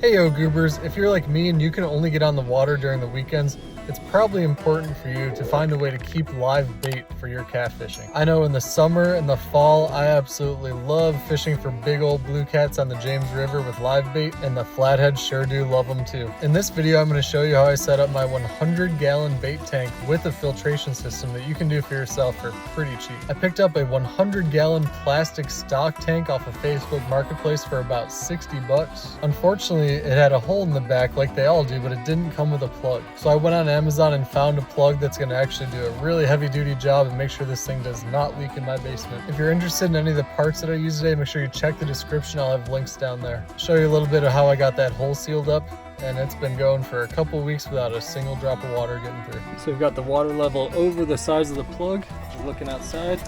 Hey yo Goobers, if you're like me and you can only get on the water during the weekends, it's probably important for you to find a way to keep live bait for your catfishing. I know in the summer and the fall, I absolutely love fishing for big old blue cats on the James River with live bait, and the flatheads sure do love them too. In this video, I'm going to show you how I set up my 100-gallon bait tank with a filtration system that you can do for yourself for pretty cheap. I picked up a 100-gallon plastic stock tank off of Facebook Marketplace for about 60 bucks. Unfortunately, it had a hole in the back like they all do, but it didn't come with a plug. So I went on Amazon and found a plug that's going to actually do a really heavy duty job and make sure this thing does not leak in my basement. If you're interested in any of the parts that I use today, make sure you check the description. I'll have links down there. I'll show you a little bit of how I got that hole sealed up, and it's been going for a couple weeks without a single drop of water getting through. So we've got the water level over the size of the plug. Just looking outside,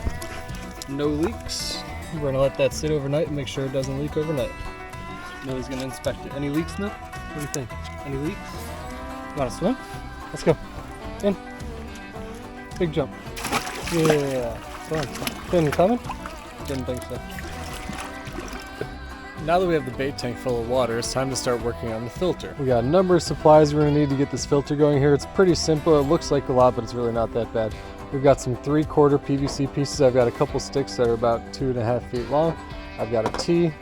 no leaks. We're going to let that sit overnight and make sure it doesn't leak overnight. Millie's going to inspect it. Any leaks, Mill? What do you think? Any leaks? You want to swim? Let's go. In. Big jump. Yeah. Finn, you coming? Didn't think so. Now that we have the bait tank full of water, it's time to start working on the filter. We got a number of supplies we're going to need to get this filter going here. It's pretty simple. It looks like a lot, but it's really not that bad. We've got some 3/4 PVC pieces. I've got a couple sticks that are about 2.5 feet long. I've got a T,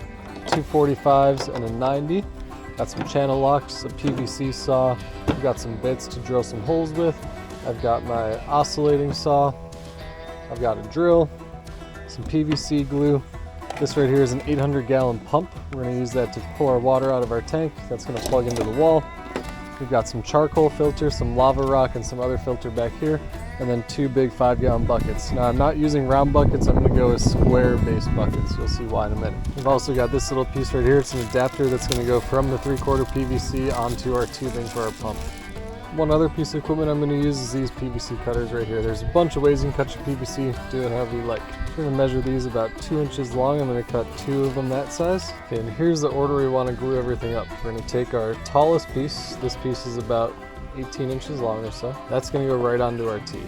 2 45s, and a 90. Got some channel locks, a PVC saw. I've got some bits to drill some holes with. I've got my oscillating saw. I've got a drill, some PVC glue. This right here is an 800-gallon pump. We're going to use that to pull our water out of our tank. That's going to plug into the wall. We've got some charcoal filter, some lava rock, and some other filter back here, and then 2 big 5-gallon buckets. Now I'm not using round buckets, I'm going to go with square-based buckets. You'll see why in a minute. We've also got this little piece right here. It's an adapter that's going to go from the 3/4 PVC onto our tubing for our pump. One other piece of equipment I'm going to use is these PVC cutters right here. There's a bunch of ways you can cut your PVC, do it however you like. We're going to measure these about 2 inches long. I'm going to cut 2 of them that size. Okay, and here's the order we want to glue everything up. We're going to take our tallest piece. This piece is about 18 inches long or so. That's going to go right onto our T.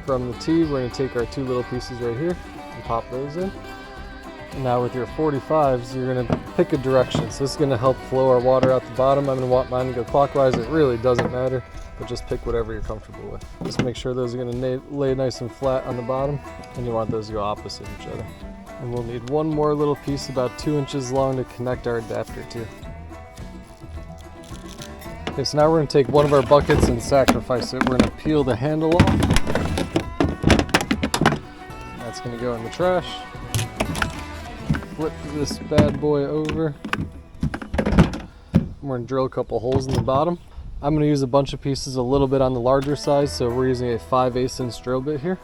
From the T, we're going to take our 2 little pieces right here and pop those in. And now with your 45s, you're going to pick a direction. So this is going to help flow our water out the bottom. I'm going to want mine to go clockwise. It really doesn't matter, but just pick whatever you're comfortable with. Just make sure those are going to lay nice and flat on the bottom, and you want those to go opposite each other. And we'll need one more little piece about 2 inches long to connect our adapter to. Okay, so now we're going to take one of our buckets and sacrifice it. We're going to peel the handle off. That's going to go in the trash. Flip this bad boy over. We're going to drill a couple holes in the bottom. I'm going to use a bunch of pieces a little bit on the larger size, so we're using a 5/8 inch drill bit here.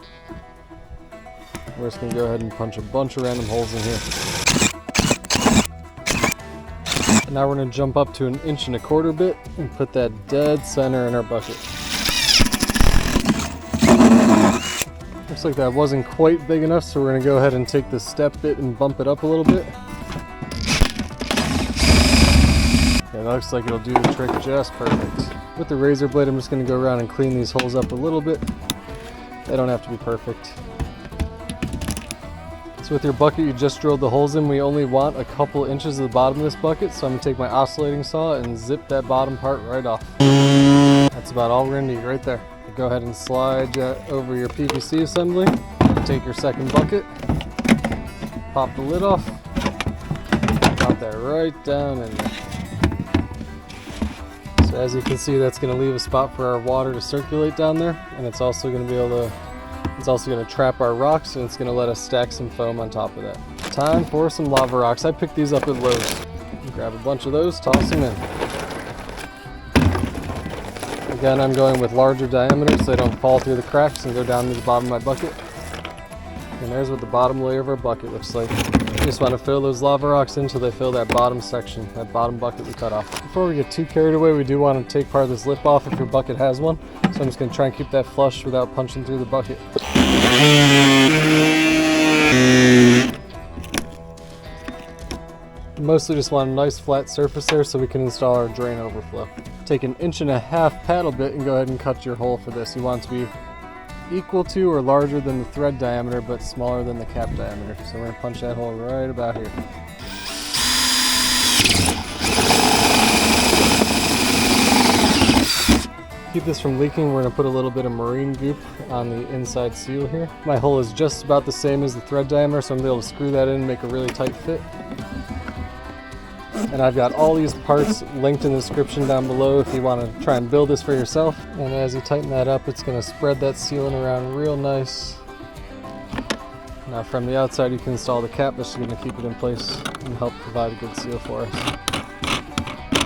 We're just going to go ahead and punch a bunch of random holes in here. And now we're going to jump up to an 1.25 inch bit and put that dead center in our bucket. Looks like that wasn't quite big enough, so we're going to go ahead and take the step bit and bump it up a little bit. Yeah, that looks like it'll do the trick just perfect. With the razor blade, I'm just going to go around and clean these holes up a little bit. They don't have to be perfect. So with your bucket you just drilled the holes in, we only want a couple inches of the bottom of this bucket, so I'm going to take my oscillating saw and zip that bottom part right off. That's about all we're going to need right there. Go ahead and slide over your PVC assembly. Take your second bucket, pop the lid off, drop that right down in there. So as you can see, that's going to leave a spot for our water to circulate down there, and it's also going to be able to, it's also going to trap our rocks, and it's going to let us stack some foam on top of that. Time for some lava rocks. I picked these up at Lowe's. Grab a bunch of those, toss them in. Again, I'm going with larger diameters so they don't fall through the cracks and go down to the bottom of my bucket. And there's what the bottom layer of our bucket looks like. You just want to fill those lava rocks in until they fill that bottom section, that bottom bucket we cut off. Before we get too carried away, we do want to take part of this lip off if your bucket has one. So I'm just going to try and keep that flush without punching through the bucket. Mostly just want a nice flat surface there so we can install our drain overflow. Take an 1.5 inch paddle bit and go ahead and cut your hole for this. You want it to be equal to or larger than the thread diameter but smaller than the cap diameter. So we're going to punch that hole right about here. keep this from leaking, we're gonna put a little bit of marine goop on the inside seal here. My hole is just about the same as the thread diameter, so I'm gonna be able to screw that in and make a really tight fit. And I've got all these parts linked in the description down below if you want to try and build this for yourself. And as you tighten that up, it's going to spread that sealant around real nice. Now from the outside you can install the cap that's going to keep it in place and help provide a good seal for us.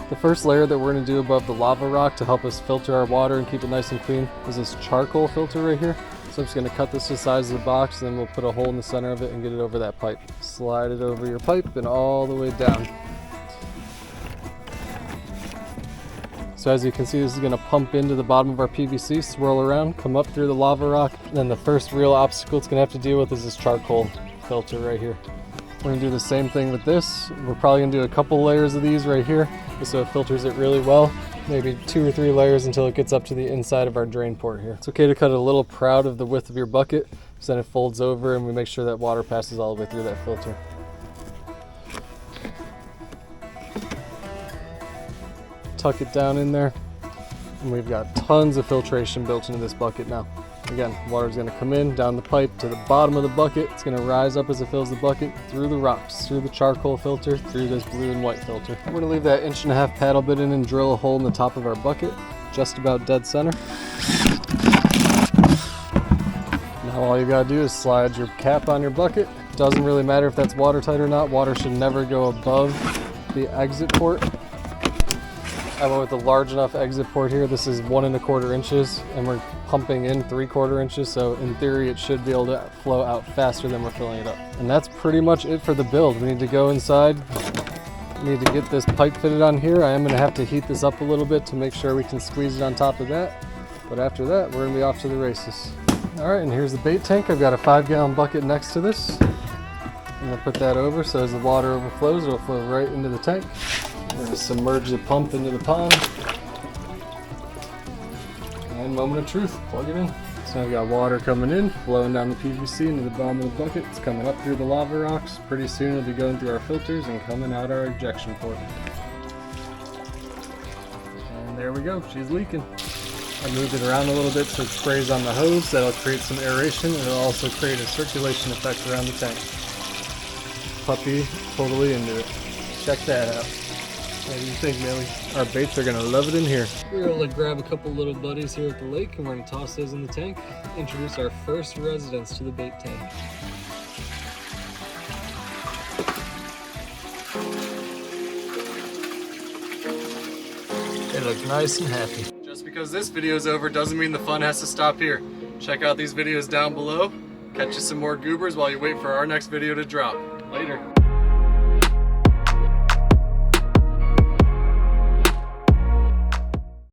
The first layer that we're going to do above the lava rock to help us filter our water and keep it nice and clean is this charcoal filter right here. So I'm just going to cut this to the size of the box, and then we'll put a hole in the center of it and get it over that pipe. Slide it over your pipe and all the way down. So as you can see, this is going to pump into the bottom of our PVC, swirl around, come up through the lava rock, and then the first real obstacle it's going to have to deal with is this charcoal filter right here. We're going to do the same thing with this. We're probably going to do a couple layers of these right here, just so it filters it really well. Maybe 2 or 3 layers until it gets up to the inside of our drain port here. It's okay to cut it a little proud of the width of your bucket, so then it folds over and we make sure that water passes all the way through that filter. Tuck it down in there, and we've got tons of filtration built into this bucket now. Again, water's going to come in down the pipe to the bottom of the bucket. It's going to rise up as it fills the bucket, through the rocks, through the charcoal filter, through this blue and white filter. We're going to leave that 1.5 inch paddle bit in and drill a hole in the top of our bucket, just about dead center. Now all you got to do is slide your cap on your bucket. Doesn't really matter if that's watertight or not. Water should never go above the exit port. I went with a large enough exit port here. This is 1 1/4 inches, and we're pumping in 3/4 inches, so in theory it should be able to flow out faster than we're filling it up. And that's pretty much it for the build. We need to go inside. We need to get this pipe fitted on here. I am going to have to heat this up a little bit to make sure we can squeeze it on top of that. But after that, we're going to be off to the races. All right, and here's the bait tank. I've got a 5-gallon bucket next to this. I'm going to put that over so as the water overflows, it'll flow right into the tank. We're going to submerge the pump into the pond. And moment of truth, plug it in. So I've got water coming in, flowing down the PVC into the bottom of the bucket. It's coming up through the lava rocks. Pretty soon it'll be going through our filters and coming out our ejection port. And there we go, she's leaking. I moved it around a little bit so it sprays on the hose. That'll create some aeration, and it'll also create a circulation effect around the tank. Puppy totally into it. Check that out. What do you think, Millie? Our baits are gonna love it in here. We were able to grab a couple little buddies here at the lake, and we're gonna toss those in the tank. Introduce our first residents to the bait tank. They look nice and happy. Just because this video is over doesn't mean the fun has to stop here. Check out these videos down below. Catch you some more goobers while you wait for our next video to drop. Later.